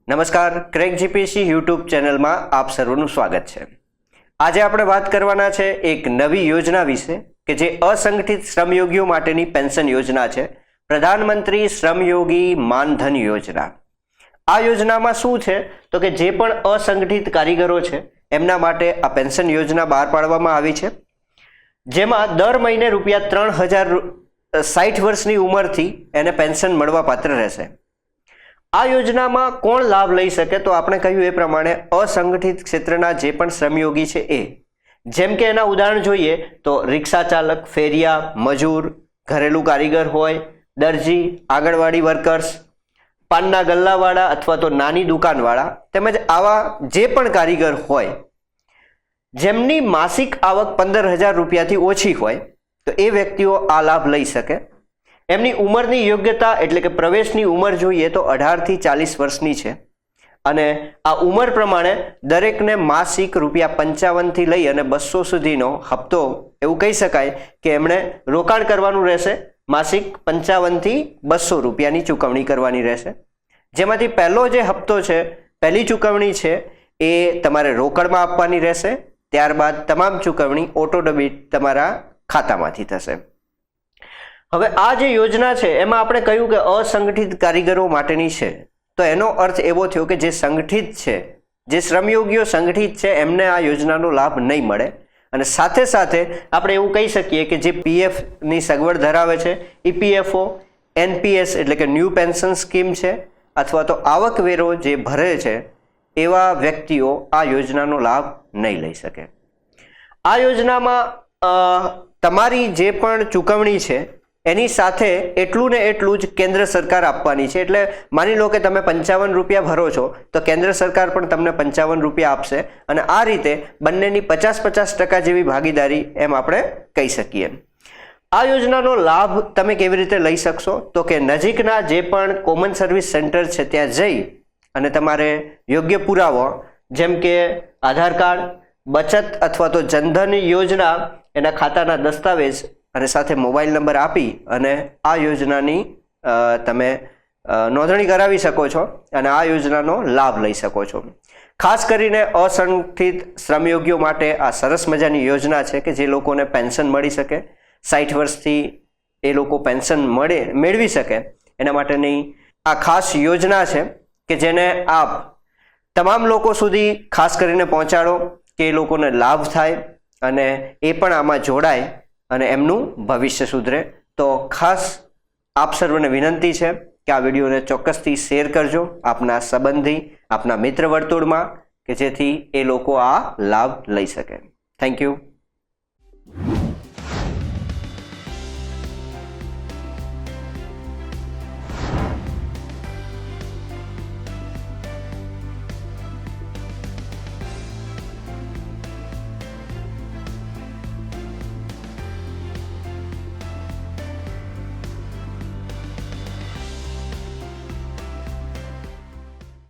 નમસ્કાર, crack GPSC YouTube ચેનલમાં આપ સર્વનું સ્વાગત છે। આજે આપણે વાત કરવાના છે એક નવી યોજના વિશે કે જે અસંગઠિત શ્રમયોગીઓ માટેની પેન્શન યોજના છે, પ્રધાનમંત્રી શ્રમયોગી માનધન યોજના। આ યોજનામાં શું છે તો કે જે પણ અસંગઠિત કારીગરો છે એમના માટે આ પેન્શન યોજના બહાર પાડવામાં આવી છે, જેમાં દર મહિને ₹3060 વર્ષની ઉંમરથી એને પેન્શન મળવાપાત્ર રહેશે। આ યોજનામાં કોણ લાભ લઈ શકે તો આપણે કહ્યું એ પ્રમાણે અસંગઠિત ક્ષેત્રના જે પણ શ્રમયોગી છે એ, જેમ કે એના ઉદાહરણ જોઈએ તો રિક્ષા ચાલક, ફેરિયા, મજૂર, ઘરેલું કારીગર હોય, દરજી, આંગણવાડી વર્કર્સ, પાનના ગલ્લાવાળા અથવા તો નાની દુકાનવાળા, તેમજ આવા જે પણ કારીગર હોય જેમની માસિક આવક 15,000 રૂપિયાથી ઓછી હોય તો એ વ્યક્તિઓ આ લાભ લઈ શકે। એમની ઉંમરની યોગ્યતા એટલે કે પ્રવેશની ઉંમર જોઈએ તો 18 થી 40 વર્ષની છે અને આ ઉંમર પ્રમાણે દરેકને માસિક ₹55 થી લઈ અને 200 સુધીનો હપ્તો, એવું કહી શકાય કે એમણે રોકાણ કરવાનું રહેશે। માસિક 55 થી 200 રૂપિયાની ચૂકવણી કરવાની રહેશે, જેમાંથી પહેલો જે હપ્તો છે, પહેલી ચૂકવણી છે એ તમારે રોકડમાં આપવાની રહેશે, ત્યારબાદ તમામ ચૂકવણી ઓટો ડેબિટ તમારા ખાતામાંથી થશે। હવે આ જે યોજના છે એમાં આપણે કહ્યું કે અસંગઠિત કારીગરો માટેની છે, તો એનો અર્થ એવો થયો કે જે સંગઠિત છે, જે શ્રમયોગીઓ સંગઠિત છે એમને આ યોજનાનો લાભ નહીં મળે। અને સાથે સાથે આપણે એવું કહી શકીએ કે જે પીએફની સગવડ ધરાવે છે, ઈપીએફઓ, એનપીએસ એટલે કે ન્યૂ પેન્શન સ્કીમ છે, અથવા તો આવકવેરો જે ભરે છે એવા વ્યક્તિઓ આ યોજનાનો લાભ નહીં લઈ શકે। આ યોજનામાં તમારી જે પણ ચૂકવણી છે એની સાથે એટલું ને એટલું જ કેન્દ્ર સરકાર આપવાની છે। એટલે માની લો કે તમે 55 રૂપિયા ભરો છો તો કેન્દ્ર સરકાર પણ તમને 55 રૂપિયા આપશે અને આ રીતે બંનેની 50-50% જેવી ભાગીદારી એમ આપણે કહી શકીએ। આ યોજનાનો લાભ તમે કેવી રીતે લઈ શકશો તો કે નજીકના જે પણ કોમન સર્વિસ સેન્ટર છે ત્યાં જઈ અને તમારે યોગ્ય પુરાવો જેમ કે આધાર કાર્ડ, બચત અથવા તો જનધન યોજના, એના ખાતાના દસ્તાવેજ અને સાથે મોબાઈલ નંબર આપી અને આ યોજનાની તમે નોંધણી કરાવી શકો છો અને આ યોજનાનો લાભ લઈ શકો છો। ખાસ કરીને અસંગઠિત શ્રમયોગીઓ માટે આ સરસ મજાની યોજના છે કે જે લોકોને પેન્શન મળી શકે, 60 વર્ષથી એ લોકો પેન્શન મેળવી શકે એના માટેની આ ખાસ યોજના છે કે જેને આપ તમામ લોકો સુધી ખાસ કરીને પહોંચાડો કે એ લોકોને લાભ થાય અને એ પણ આમાં જોડાય અને એમનું ભવિષ્ય સુધરે। તો ખાસ આપ સર્વને વિનંતી છે કે આ વિડીયોને ચોક્કસથી શેર કરજો આપના સંબંધી, આપના મિત્ર વર્તુળમાં, કે જેથી એ લોકો આ લાભ લઈ શકે। Thank you.